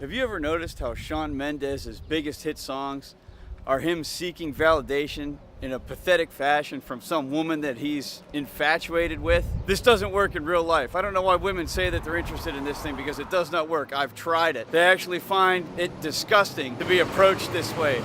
Have you ever noticed how Shawn Mendes' biggest hit songs are him seeking validation in a pathetic fashion from some woman that he's infatuated with? This doesn't work in real life. I don't know why women say that they're interested in this thing, because it does not work. I've tried it. They actually find it disgusting to be approached this way.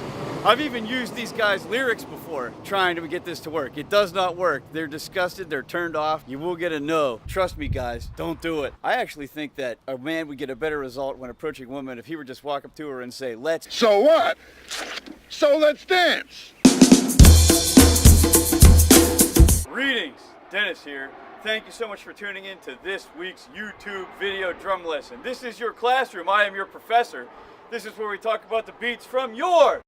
I've even used these guys' lyrics before trying to get this to work. It does not work. They're disgusted, they're turned off. You will get a no. Trust me, guys, don't do it. I actually think that a man would get a better result when approaching a woman if he would just walk up to her and say, let's. So what? So let's dance. Greetings, Dennis here. Thank you so much for tuning in to this week's YouTube video drum lesson. This is your classroom. I am your professor. This is where we talk about the beats from your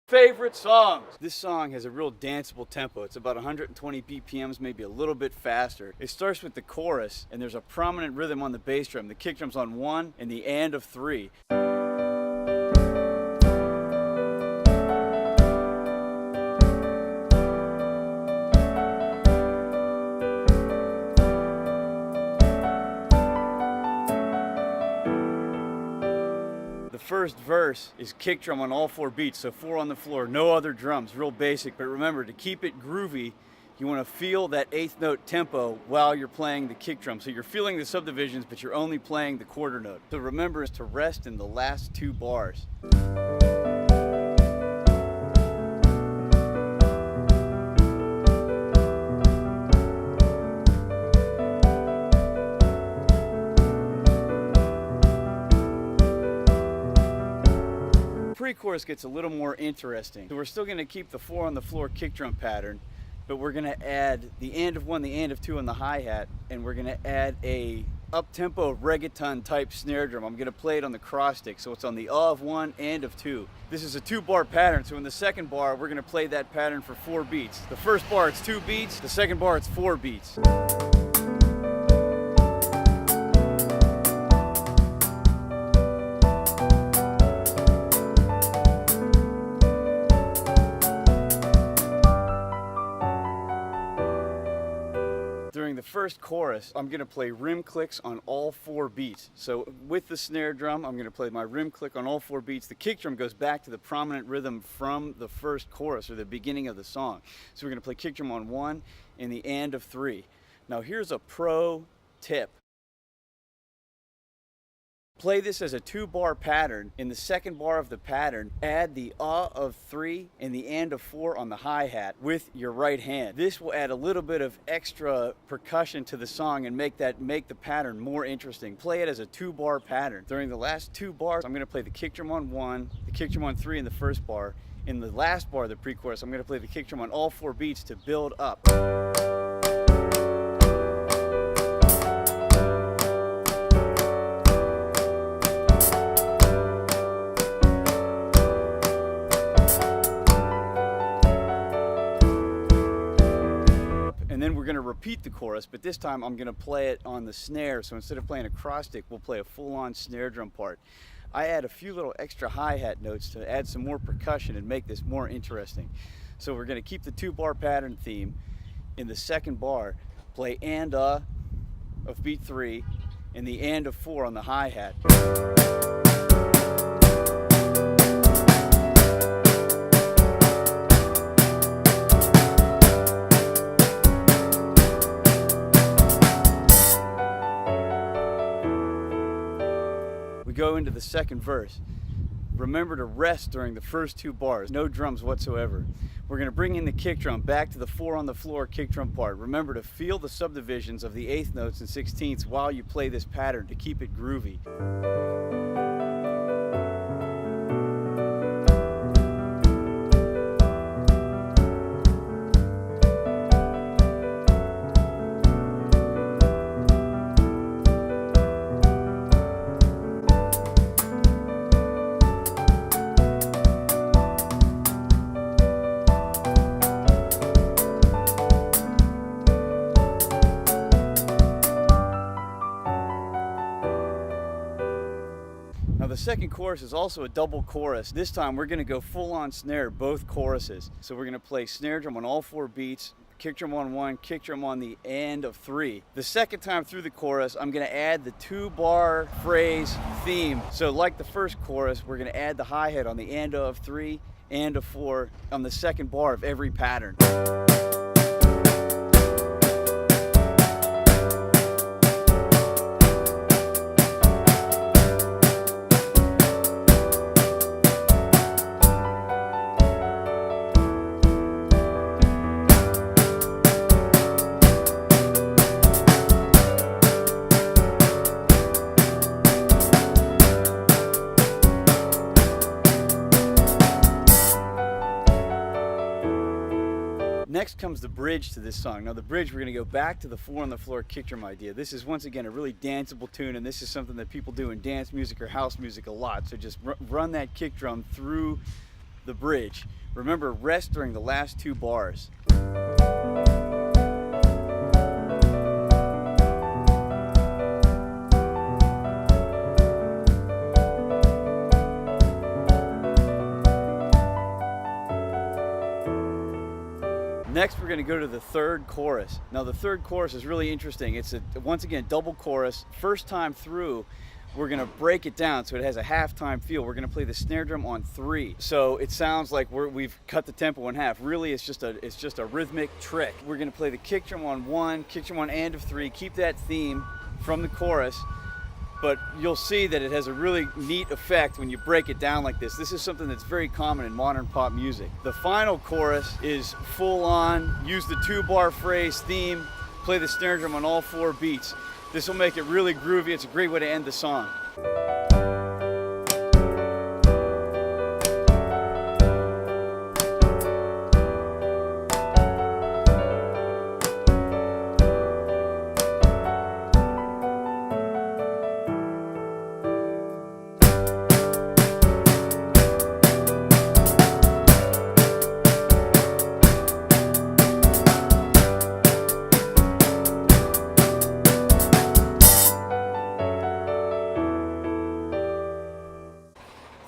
favorite songs. This song has a real danceable tempo. It's about 120 BPMs, maybe a little bit faster. It starts with the chorus, and there's a prominent rhythm on the bass drum. The kick drum's on 1 and the and of 3. The first verse is kick drum on all 4 beats, so 4 on the floor, no other drums, real basic. But remember, to keep it groovy, you want to feel that 8th note tempo while you're playing the kick drum. So you're feeling the subdivisions, but you're only playing the quarter note. So remember is to rest in the last 2 bars. Pre-chorus gets a little more interesting. So we're still going to keep the 4 on the floor kick drum pattern, but we're going to add the and of 1, the and of 2 on the hi-hat, and we're going to add a up-tempo reggaeton type snare drum. I'm going to play it on the cross stick, so it's on the of 1 and of 2. This is a 2-bar pattern, so in the second bar we're going to play that pattern for 4 beats. The first bar it's 2 beats, the second bar it's 4 beats. During the first chorus, I'm going to play rim clicks on all 4 beats. So with the snare drum, I'm going to play my rim click on all 4 beats. The kick drum goes back to the prominent rhythm from the first chorus, or the beginning of the song. So we're going to play kick drum on 1 and the and of 3. Now here's a pro tip. Play this as a 2-bar pattern. In the second bar of the pattern, add the of 3 and the and of 4 on the hi-hat with your right hand. This will add a little bit of extra percussion to the song and make the pattern more interesting. Play it as a 2-bar pattern. During the last 2 bars, I'm going to play the kick drum on 1, the kick drum on 3 in the first bar. In the last bar of the pre-chorus, I'm going to play the kick drum on all 4 beats to build up. And then we're going to repeat the chorus, but this time I'm going to play it on the snare. So instead of playing a cross stick, we'll play a full-on snare drum part. I add a few little extra hi-hat notes to add some more percussion and make this more interesting. So we're going to keep the 2-bar pattern theme. In the second bar, play and of beat 3 and the and of 4 on the hi-hat. Go into the second verse. Remember to rest during the first 2 bars, no drums whatsoever. We're going to bring in the kick drum back to the 4 on the floor kick drum part. Remember to feel the subdivisions of the 8th notes and 16ths while you play this pattern to keep it groovy. Now the second chorus is also a double chorus. This time we're going to go full on snare both choruses. So we're going to play snare drum on all 4 beats, kick drum on 1, kick drum on the end of 3. The second time through the chorus, I'm going to add the 2-bar phrase theme. So like the first chorus, we're going to add the hi-hat on the end of 3 and of 4 on the second bar of every pattern. Next comes the bridge to this song. Now the bridge, we're going to go back to the 4 on the floor kick drum idea. This is once again a really danceable tune, and this is something that people do in dance music or house music a lot. So just run that kick drum through the bridge. Remember, rest during the last 2 bars. Next, we're going to go to the third chorus. Now, the third chorus is really interesting. It's once again double chorus. First time through, we're going to break it down so it has a halftime feel. We're going to play the snare drum on 3, so it sounds like we've cut the tempo in half. Really, it's just a rhythmic trick. We're going to play the kick drum on 1, kick drum on end of 3. Keep that theme from the chorus. But you'll see that it has a really neat effect when you break it down like this. This is something that's very common in modern pop music. The final chorus is full on, use the 2-bar phrase theme, play the snare drum on all 4 beats. This will make it really groovy. It's a great way to end the song.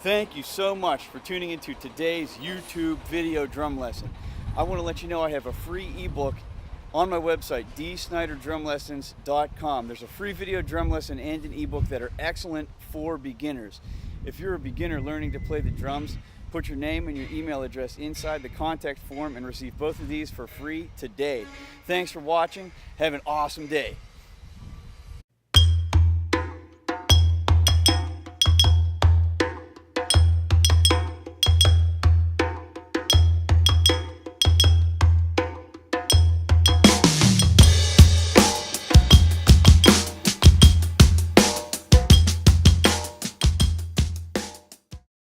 Thank you so much for tuning into today's YouTube video drum lesson. I want to let you know I have a free ebook on my website, dsnyderdrumlessons.com. There's a free video drum lesson and an ebook that are excellent for beginners. If you're a beginner learning to play the drums, put your name and your email address inside the contact form and receive both of these for free today. Thanks for watching. Have an awesome day.